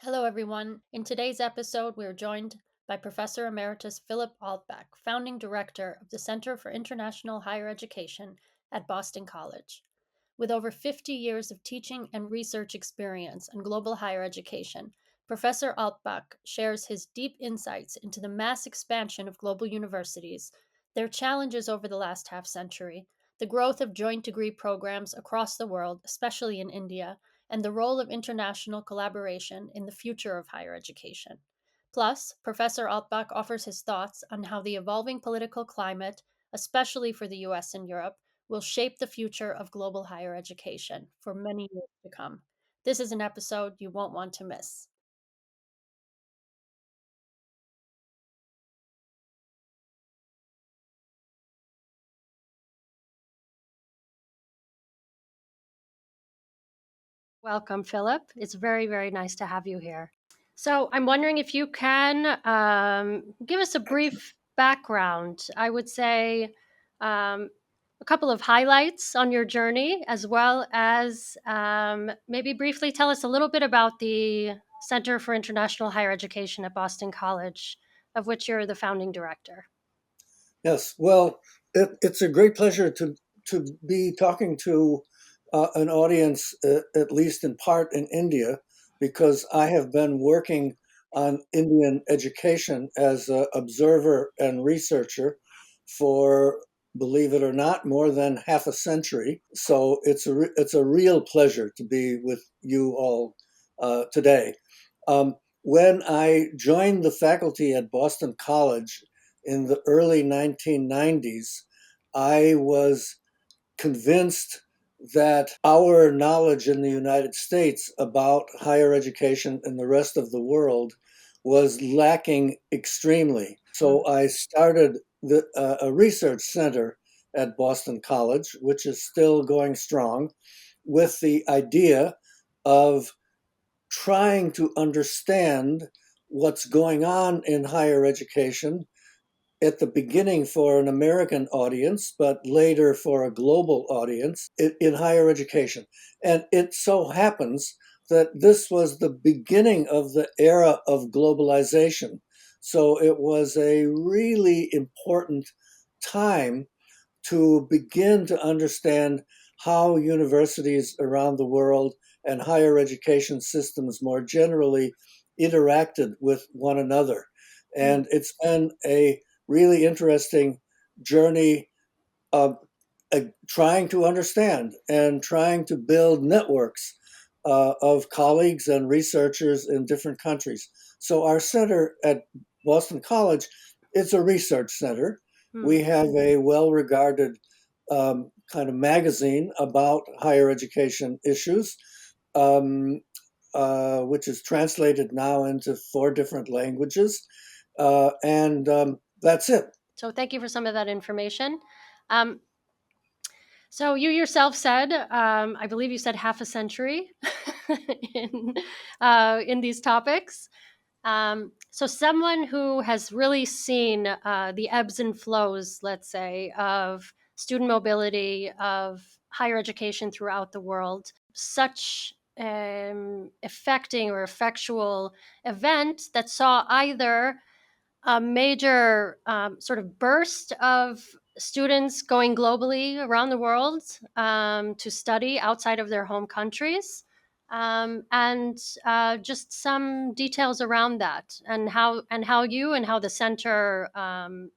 Hello, everyone. In today's episode, we are joined by Professor Emeritus Philip Altbach, founding director of the Center for International Higher Education at Boston College. With over 50 years of teaching and research experience in global higher education, Professor Altbach shares his deep insights into the mass expansion of global universities, their challenges over the last half century, the growth of joint degree programs across the world, especially in India, and the role of international collaboration in the future of higher education. Plus, Professor Altbach offers his thoughts on how the evolving political climate, especially for the US and Europe, will shape the future of global higher education for many years to come. This is an episode you won't want to miss. Welcome, Philip. It's very, very nice to have you here. So, I'm wondering if you can give us a brief background. I would say a couple of highlights on your journey, as well as maybe briefly tell us a little bit about the Center for International Higher Education at Boston College, of which you're the founding director. Yes, well, it's a great pleasure to be talking to an audience, at least in part in India, because I have been working on Indian education as an observer and researcher for, believe it or not, more than half a century. So it's a real pleasure to be with you all today. When I joined the faculty at Boston College in the early 1990s, I was convinced that our knowledge in the United States about higher education in the rest of the world was lacking extremely. So I started a research center at Boston College, which is still going strong, with the idea of trying to understand what's going on in higher education at the beginning for an American audience, but later for a global audience in higher education. And it so happens that this was the beginning of the era of globalization. So it was a really important time to begin to understand how universities around the world and higher education systems more generally interacted with one another. And it's been a really interesting journey of trying to understand and trying to build networks of colleagues and researchers in different countries. So our center at Boston College, it's a research center. We have a well-regarded kind of magazine about higher education issues, which is translated now into 4 different languages. And that's it. So thank you for some of that information. Um, so you yourself said, I believe you said half a century in these topics. So someone who has really seen the ebbs and flows, let's say, of student mobility, of higher education throughout the world, such affecting or effectual event that saw either a major sort of burst of students going globally around the world to study outside of their home countries, and just some details around that, and how you and how the center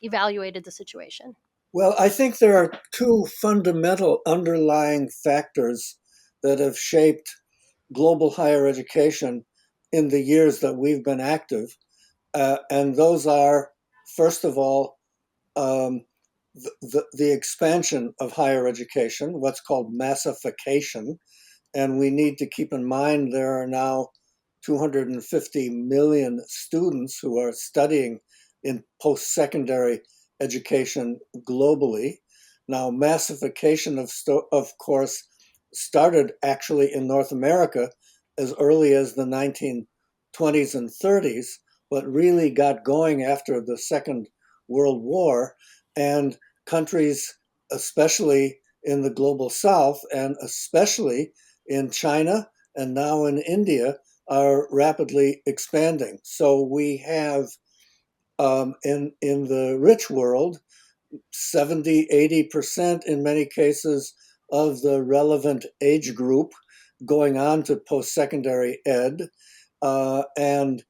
evaluated the situation. Well, I think there are 2 fundamental underlying factors that have shaped global higher education in the years that we've been active. And those are, first of all, um, the expansion of higher education, what's called massification. And we need to keep in mind there are now 250 million students who are studying in post secondary education globally. Now, massification of course, started actually in North America as early as the 1920s and 30s, but really got going after the Second World War. And countries, especially in the global South and especially in China and now in India, are rapidly expanding. So we have in the rich world, 70, 80% in many cases of the relevant age group going on to post-secondary ed. And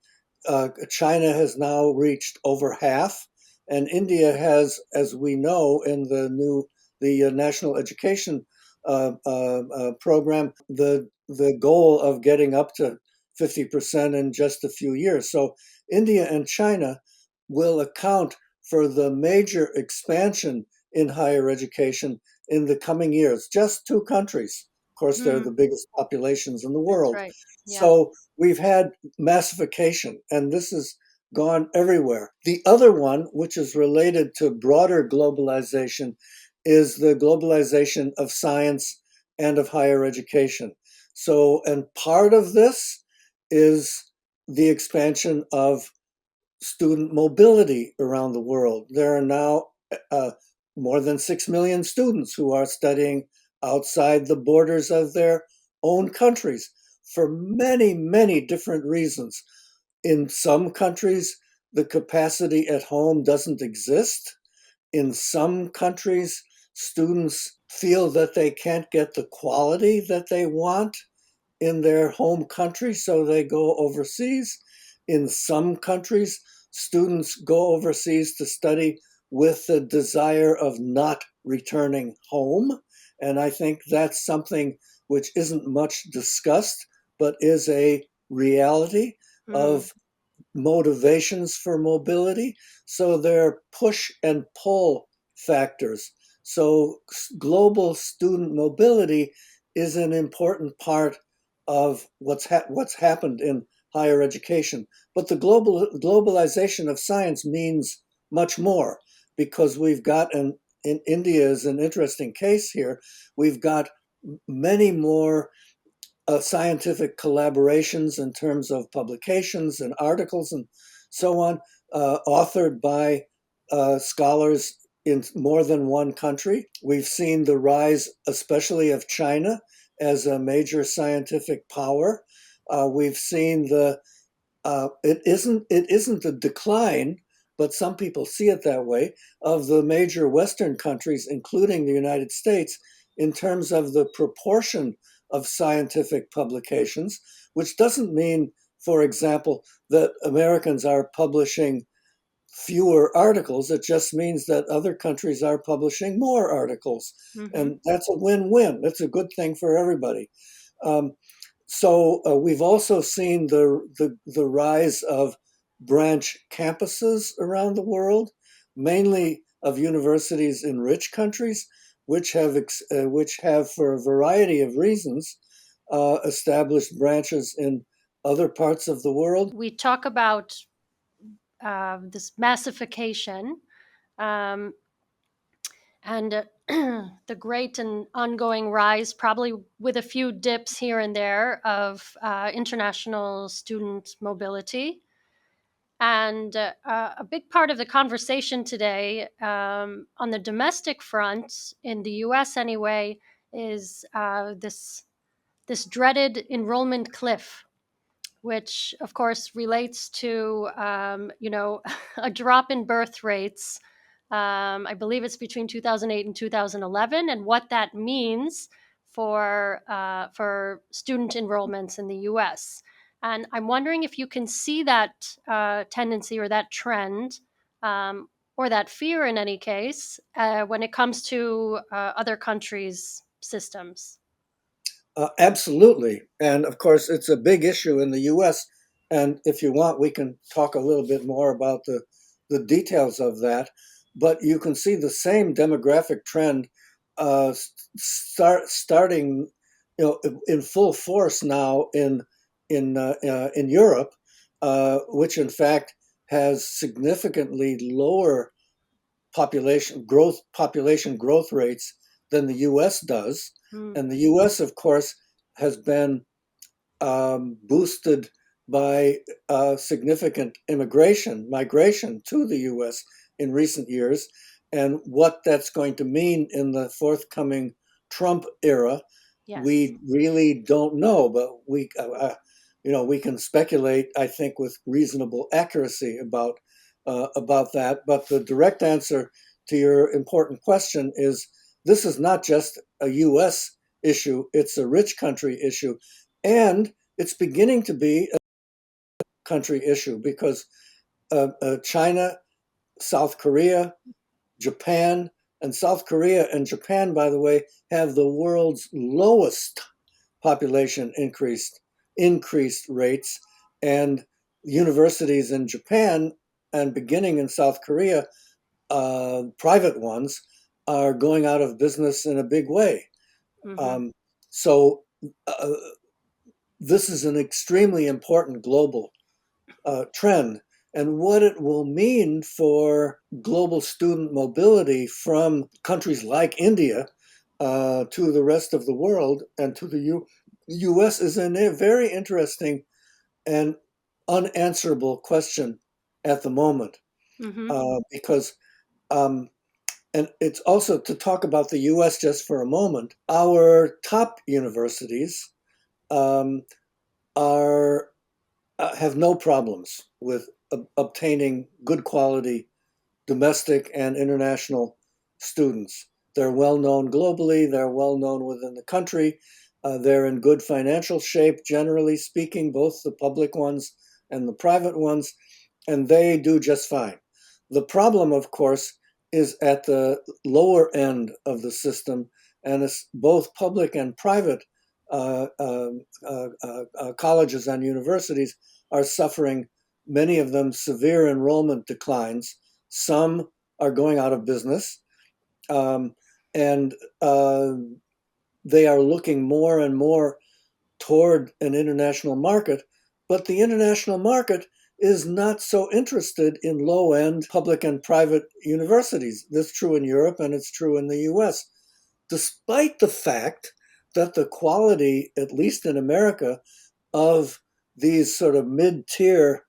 China has now reached over half, and India has, as we know, in the national education program, the goal of getting up to 50% in just a few years. So India and China will account for the major expansion in higher education in the coming years. Just two countries. Of course, they're the Mm, biggest populations in the that's world. right. Yeah. So we've had massification, and this has gone everywhere. The other one, which is related to broader globalization, is the globalization of science and of higher education. So, and part of this is the expansion of student mobility around the world. There are now uh, more than 6 million students who are studying outside the borders of their own countries for many, many different reasons. In some countries, the capacity at home doesn't exist. In some countries, students feel that they can't get the quality that they want in their home country, so they go overseas. In some countries, students go overseas to study with the desire of not returning home. And I think that's something which isn't much discussed, but is a reality Mm, of motivations for mobility. So there are push and pull factors. So global student mobility is an important part of what's happened in higher education. But the globalization of science means much more, because we've got in India is an interesting case here. We've got many more scientific collaborations in terms of publications and articles and so on, authored by scholars in more than one country. We've seen the rise, especially of China, as a major scientific power. We've seen it isn't a decline, but some people see it that way, of the major Western countries, including the United States, in terms of the proportion of scientific publications, which doesn't mean, for example, that Americans are publishing fewer articles. It just means that other countries are publishing more articles. hmm. And that's a win-win. That's a good thing for everybody. Um, so we've also seen the rise of branch campuses around the world, mainly of universities in rich countries, which have for a variety of reasons established branches in other parts of the world. We talk about this massification, um, and the great and ongoing rise, probably with a few dips here and there, of international student mobility. And a big part of the conversation today, on the domestic front, in the US anyway, is this dreaded enrollment cliff, which of course relates to a drop in birth rates. I believe it's between 2008 and 2011, and what that means for student enrollments in the U.S. And I'm wondering if you can see that tendency or that trend, or that fear in any case, when it comes to other countries' systems. Absolutely. And of course, it's a big issue in the US. And if you want, we can talk a little bit more about the details of that. But you can see the same demographic trend starting, in full force now in Europe, which in fact has significantly lower population growth rates than the U.S. does. Hmm. And the U.S., of course, has been boosted by significant migration to the U.S. in recent years. And what that's going to mean in the forthcoming Trump era, Yes. we really don't know. But we can speculate, I think, with reasonable accuracy about that. But the direct answer to your important question is this is not just a U.S. issue; it's a rich country issue, and it's beginning to be a country issue because China, South Korea, Japan, and South Korea and Japan, by the way, have the world's lowest population increased rates, and universities in Japan and beginning in South Korea, private ones, are going out of business in a big way. Mm-hmm. So uh, this is an extremely important global trend. And what it will mean for global student mobility from countries like India to the rest of the world and to the US is a very interesting and unanswerable question at the moment. Mm-hmm. Because, and it's also to talk about the US just for a moment, our top universities um, are have no problems with obtaining good quality domestic and international students. They're well known globally, they're well known within the country, they're in good financial shape, generally speaking, both the public ones and the private ones, and they do just fine. The problem, of course, is at the lower end of the system, and it's both public and private colleges and universities are suffering, many of them, severe enrollment declines. Some are going out of business, um, and they are looking more and more toward an international market. But the international market is not so interested in low end public and private universities. That's true in Europe and it's true in the US, despite the fact that the quality, at least in America, of these sort of mid tier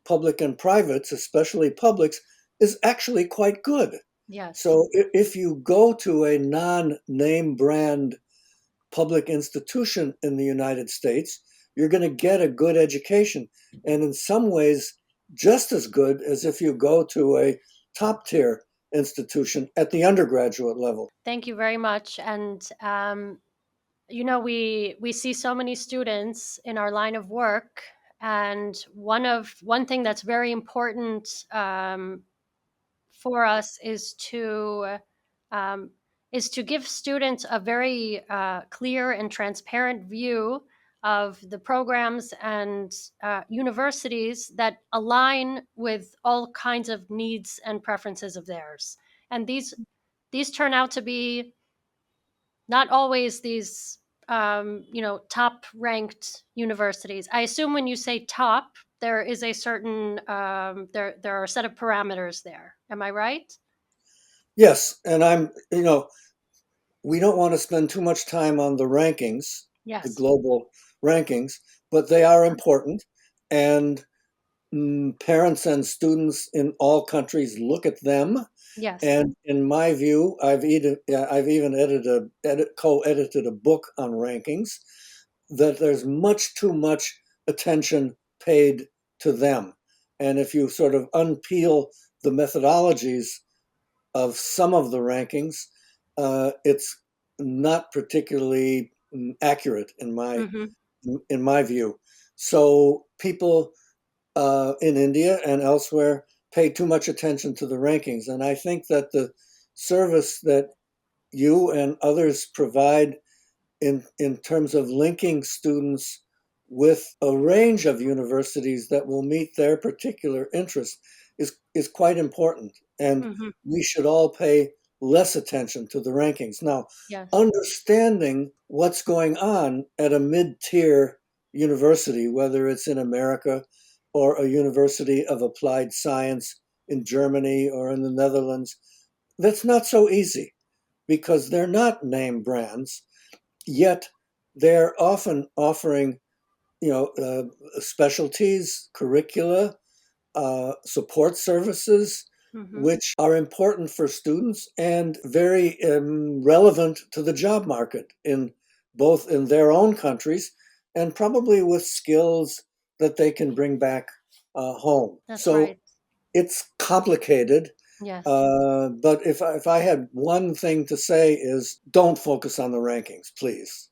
public and privates, especially publics, is actually quite good. Yes. So if you go to a non name brand public institution in the United States, you're going to get a good education. And in some ways, just as good as if you go to a top tier institution at the undergraduate level. Thank you very much. And we see so many students in our line of work, and one thing that's very important for us um, is to give students a very clear and transparent view of the programs and universities that align with all kinds of needs and preferences of theirs. And these turn out to be not always these top ranked universities. I assume when you say top, there is a certain there are a set of parameters there. Am I right? Yes, and we don't want to spend too much time on the rankings, the Yes. global rankings, but they are important. And parents and students in all countries look at them. Yes. And in my view, I've even co-edited a book on rankings, that there's much too much attention paid to them. And if you sort of unpeel the methodologies of some of the rankings, it's not particularly accurate Mm-hmm. in my view. So people in India and elsewhere pay too much attention to the rankings, and I think that the service that you and others provide in terms of linking students with a range of universities that will meet their particular interests is quite important. And Mm-hmm. we should all pay less attention to the rankings. Now, Yes. understanding what's going on at a mid tier university, whether it's in America or a university of applied science in Germany or in the Netherlands, that's not so easy because they're not name brands, yet they're often offering, specialties, curricula, support services, Mm-hmm. which are important for students and very relevant to the job market in both in their own countries and probably with skills that they can bring back home. That's So right. it's complicated. Yes. But if I had one thing to say is don't focus on the rankings, please.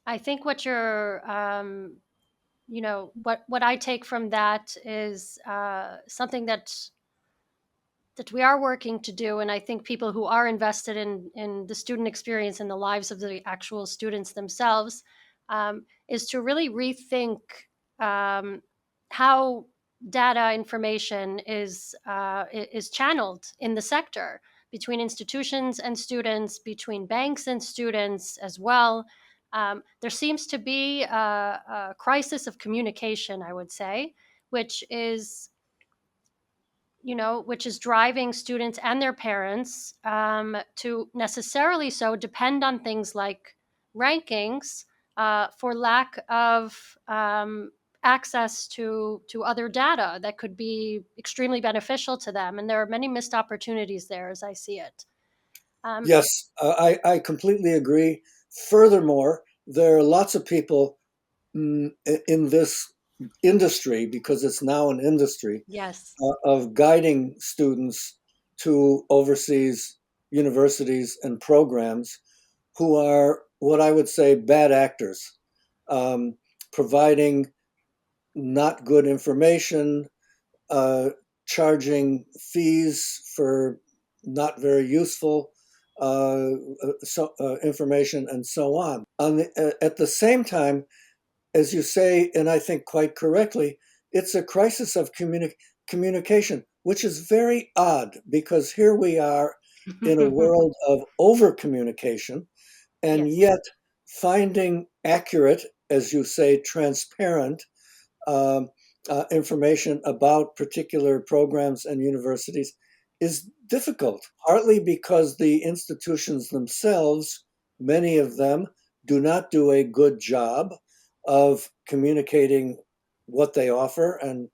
I think what you're, what I take from that is something that we are working to do, and I think people who are invested in the student experience and the lives of the actual students themselves, is to really rethink um, how data information is channeled in the sector between institutions and students, between banks and students as well. There seems to be a crisis of communication, I would say, which is which is driving students and their parents to necessarily so depend on things like rankings for lack of access to other data that could be extremely beneficial to them. And there are many missed opportunities there, as I see it. Um, Yes, I completely agree. Furthermore, there are lots of people in this industry, because it's now an industry, yes. of guiding students to overseas universities and programs who are what I would say bad actors, um, providing not good information, uh, charging fees for not very useful information, and so on. At the same time, as you say, and I think quite correctly, it's a crisis of communication, which is very odd because here we are in a world of over communication, and Yes. yet finding accurate, as you say, transparent um, information about particular programs and universities is difficult, partly because the institutions themselves, many of them, do not do a good job of communicating what they offer and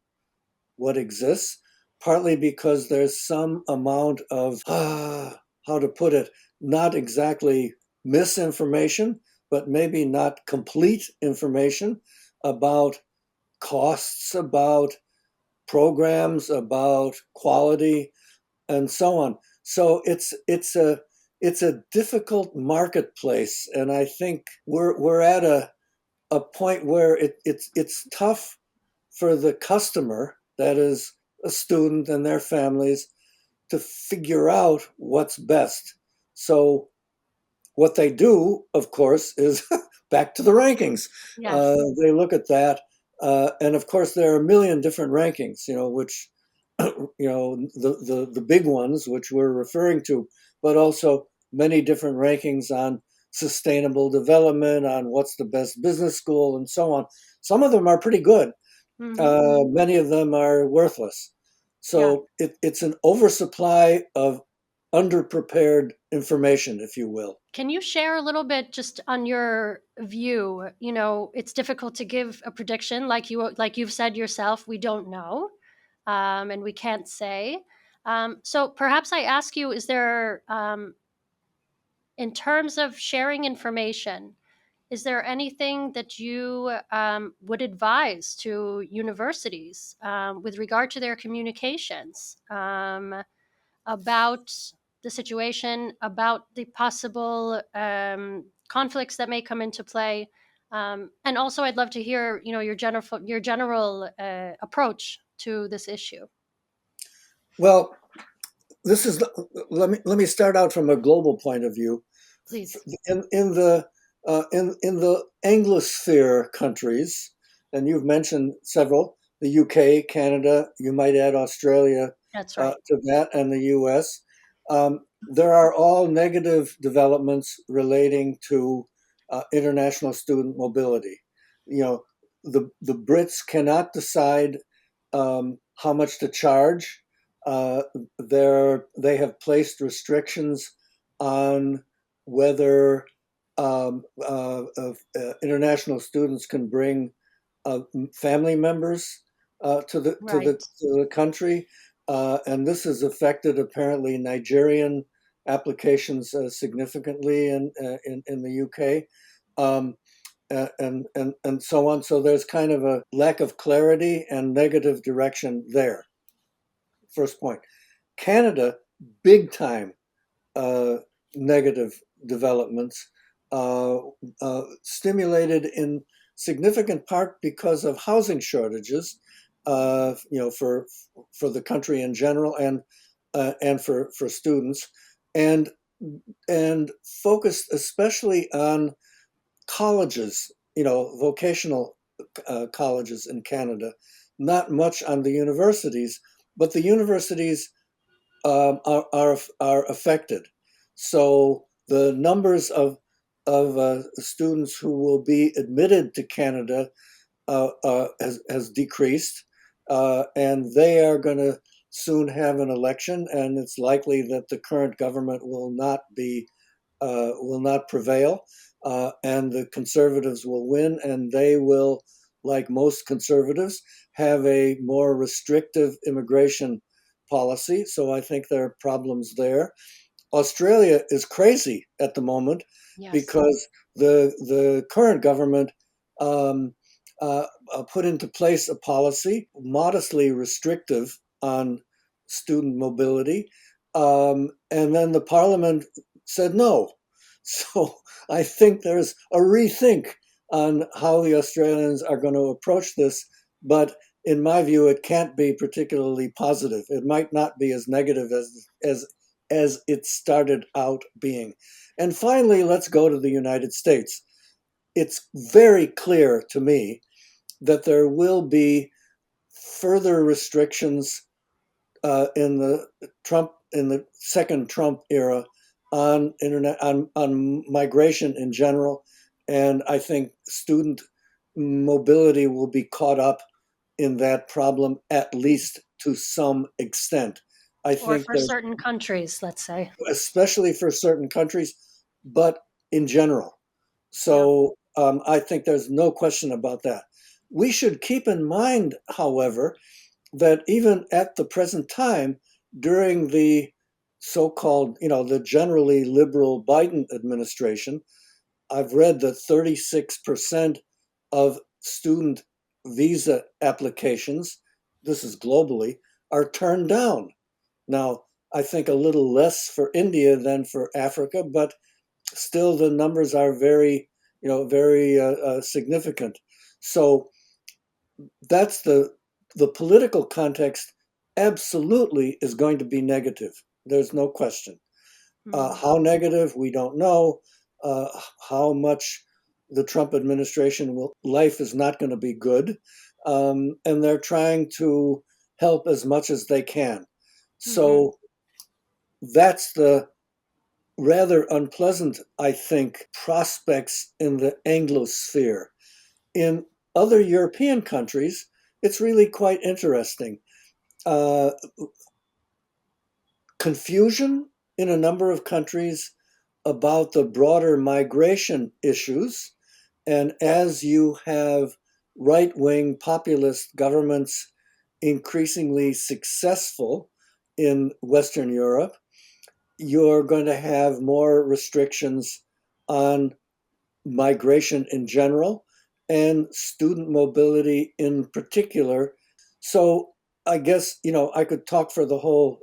what exists, partly because there's some amount of, how to put it, not exactly misinformation, but maybe not complete information about costs, about programs, about quality, and so on. So it's a difficult marketplace, and I think we're at a point where it's tough for the customer, that is a student and their families, to figure out what's best. So what they do, of course, is back to the rankings. Yes. They look at that, and of course, there are a million different rankings, which the big ones, which we're referring to, but also many different rankings on sustainable development, on what's the best business school, and so on. Some of them are pretty good. Hmm. Many of them are worthless. Yeah. So it's an oversupply of underprepared information, if you will. Can you share a little bit just on your view? It's difficult to give a prediction, like you've said yourself. We don't know, and we can't say. So perhaps I ask you: is there, in terms of sharing information, is there anything that you would advise to universities with regard to their communications? About the situation, about the possible conflicts that may come into play, and also I'd love to hear, your general approach to this issue, Well, this is let me start out from a global point of view. please. In the Anglosphere countries, and you've mentioned several, the UK, Canada, you might add Australia That's right. to that, and the US. There are all negative developments relating to international student mobility. You know, the Brits cannot decide how much to charge. Uh, they have placed restrictions on whether international students can bring family members Right. to the country, and this has affected apparently Nigerian applications significantly in the UK. Um, and so on. So there's kind of a lack of clarity and negative direction there. First point. Canada, big time uh, negative developments, uh, stimulated in significant part because of housing shortages, for the country in general and for students, and and focused especially on colleges, vocational colleges in Canada, not much on the universities, but the universities are affected. So the numbers of students who will be admitted to Canada has decreased, and they are going to soon have an election, and it's likely that the current government will not prevail, and the conservatives will win, and they will, like most conservatives, have a more restrictive immigration policy. So I think there are problems there. Australia is crazy at the moment Yes. because the current government um, put into place a policy modestly restrictive on student mobility, and then the parliament said no. So I think there's a rethink on how the Australians are going to approach this, but in my view, it can't be particularly positive. It might not be as negative as it started out being. And finally, let's go to the United States. It's very clear to me that there will be further restrictions in the second Trump era on internet on migration in general, and I think student mobility will be caught up in that problem at least to some extent. I Or think for there's certain countries, let's say. especially for certain countries, but in general. Yeah. So I think there's no question about that. We should keep in mind, however, that even at the present time, during the so-called, the generally liberal Biden administration, I've read that 36% of student visa applications, this is globally, are turned down. Now, I think a little less for India than for Africa, but still the numbers are very significant. So that's the political context absolutely is going to be negative. There's no question. Mm. How negative, we don't know. Uh, how much the Trump administration life is not going to be good. And they're trying to help as much as they can. Hmm. So that's the rather unpleasant, I think, prospects in the Anglosphere. In other European countries, it's really quite interesting. Uh, Confusion in a number of countries about the broader migration issues. And as you have right wing populist governments increasingly successful in Western Europe, you're going to have more restrictions on migration in general and student mobility in particular. So I guess, I could talk for the whole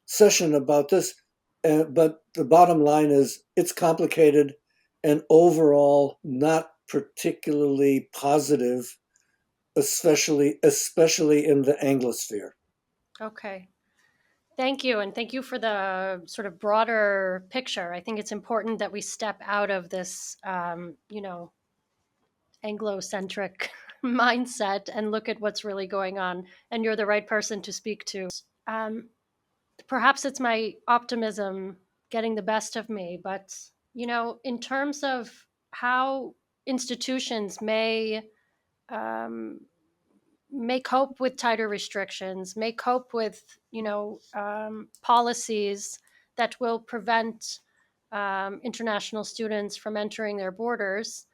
session about this, but the bottom line is it's complicated and overall not particularly positive, especially in the Anglosphere. Okay. Thank you. And thank you for the sort of broader picture. I think it's important that we step out of this, Anglo-centric mindset and look at what's really going on. And you're the right person to speak to. Um, Perhaps it's my optimism getting the best of me, but, in terms of how institutions um, may cope with tighter restrictions, may cope with, policies that will prevent international students from entering their borders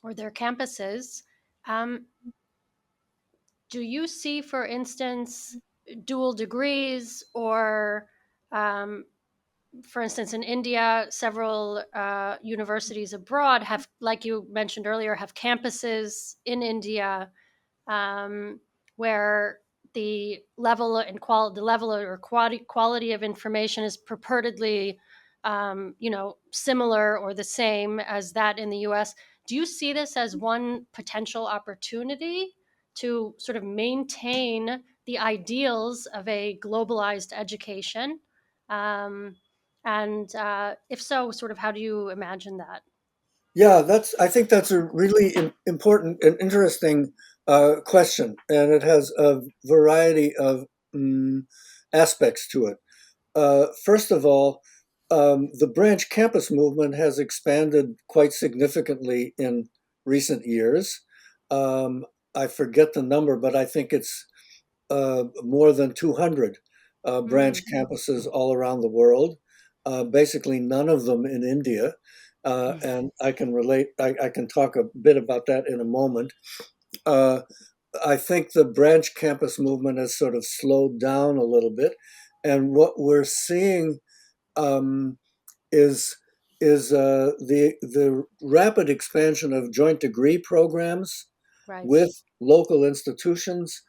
or their campuses. Um, do you see, for instance, dual degrees or um, for instance, in India, several universities abroad have, like you mentioned earlier, have campuses in India, um, where the level or quality of information is purportedly, similar or the same as that in the U.S. Do you see this as one potential opportunity to sort of maintain the ideals of a globalized education? Um, and if so, sort of how do you imagine that? Yeah, I think that's a really important and interesting question, and it has a variety of um, aspects to it. First of all, the branch campus movement has expanded quite significantly in recent years. Um, I forget the number, but I think it's more than 200 branch Mm, campuses all around the world, basically none of them in India. And I can talk a bit about that in a moment. Uh, I think the branch campus movement has sort of slowed down a little bit. And what we're seeing um, is the rapid expansion of joint degree programs right. with local institutions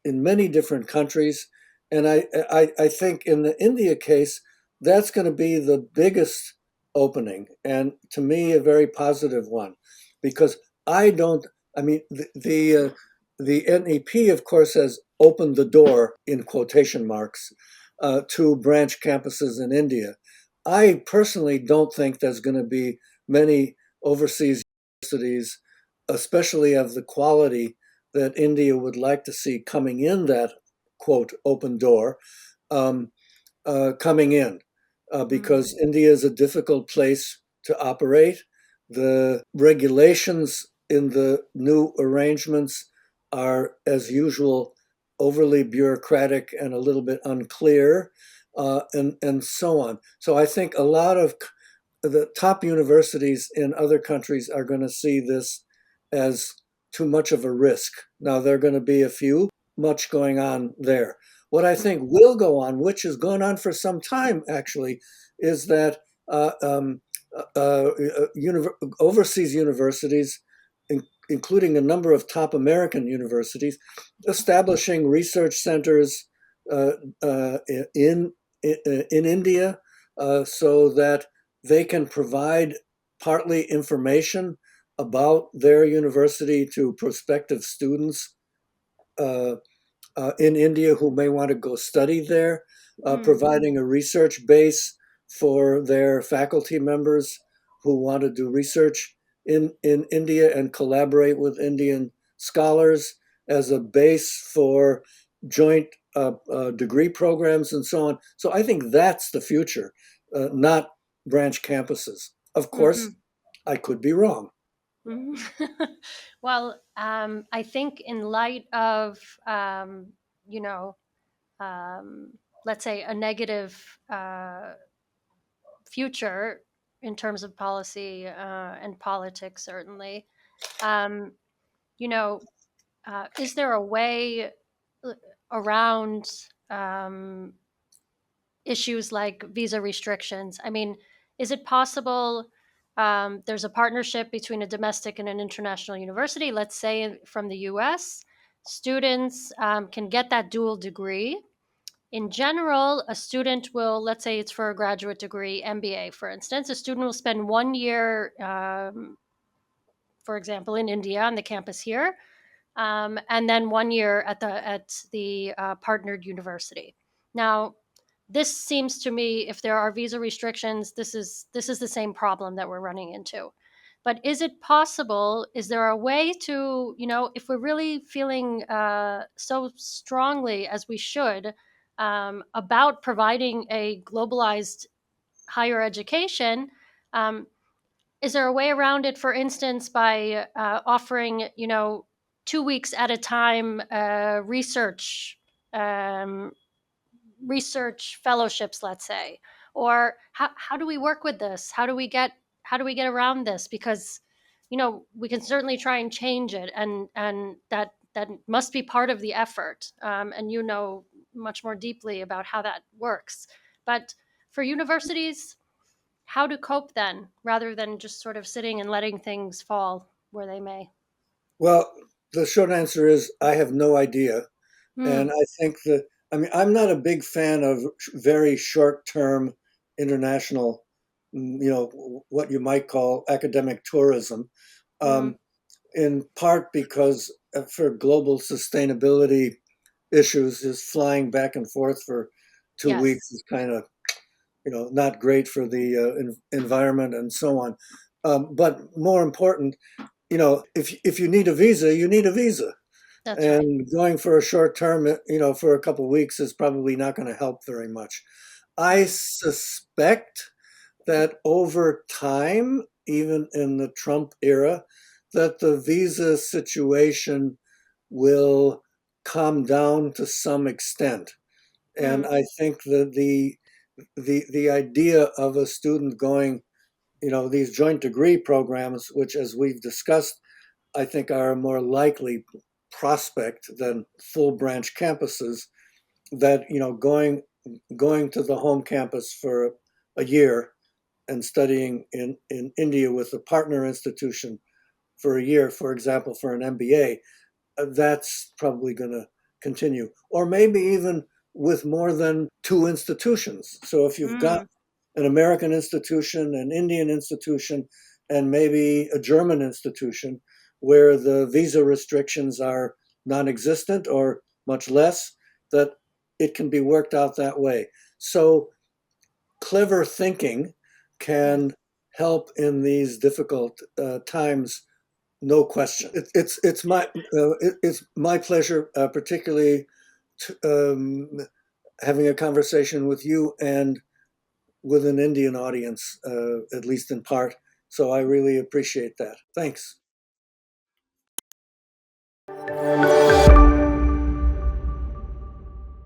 in many different countries. And I think in the India case, that's going to be the biggest opening, and to me, a very positive one, because I don't, I mean, the NEP, of course, has opened the door, in quotation marks, to branch campuses in India. I personally don't think there's going to be many overseas universities, especially of the quality that India would like to see coming in that quote open door, um, coming in, Mm, because India is a difficult place to operate. The regulations in the new arrangements are, as usual, overly bureaucratic and a little bit unclear, and so on. So I think a lot of the top universities in other countries are going to see this as too much of a risk. Now, there are going to be a few, much going on there. What I think mm, will go on, which has gone on for some time actually, is that overseas universities, including a number of top American universities, establishing research centers uh, uh, in, in India, so that they can provide partly information about their university to prospective students uh, in India who may want to go study there, mm, providing a research base for their faculty members who want to do research in India and collaborate with Indian scholars as a base for joint degree programs and so on. So I think that's the future, not branch campuses. Of course, mhm. I could be wrong. Mhm. Well, I think in light of, you know, let's say a negative future in terms of policy and politics, certainly, um, you know, is there a way uh, around issues like visa restrictions? I mean, is it possible? There's a partnership between a domestic and an international university, let's say from the US. Students can get that dual degree. In general, a student will, let's say it's for a graduate degree, MBA, for instance, a student will spend 1 year, for example, in India on the campus here, and then 1 year at the partnered university. Now, this seems to me, if there are visa restrictions, this is the same problem that we're running into. But is it possible? Is there a way to, if we're really feeling so strongly as we should about providing a globalized higher education? Um, is there a way around it, for instance, by offering, 2 weeks at a time um, research fellowships, let's say? Or how do we work with this? How do we get around this? Because we can certainly try and change it, and that must be part of the effort. And much more deeply about how that works. But For universities, how to cope then, rather than just sort of sitting and letting things fall where they may? Well, the short answer is I have no idea. And Hmm. I think that, I mean, I'm not a big fan of very short term international, what you might call academic tourism, Hmm. um, in part because for global sustainability issues, is flying back and forth for 2 weeks Yes, is kind of, not great for the environment and so on. But more important, if you need a visa, you need a visa. that's right. And going for a short term, for a couple of weeks is probably not going to help very much. I Right. suspect that over time, even in the Trump era, that the visa situation will calm down to some extent. And Hmm. I think that the idea of a student going, these joint degree programs, which, as we've discussed, I think are a more likely prospect than full branch campuses, that going to the home campus for a year and studying in India with a partner institution for a year, for example, for an MBA, that's probably going to continue. Or maybe even with more than two institutions. So if you've got Hmm. an American institution, an Indian institution, and maybe a German institution where the visa restrictions are non existent or much less, that it can be worked out that way. So clever thinking Yes. can help in these difficult times, no question. It's my pleasure, particularly to, having a conversation with you and with an Indian audience, at least in part. So I really appreciate that. Thanks.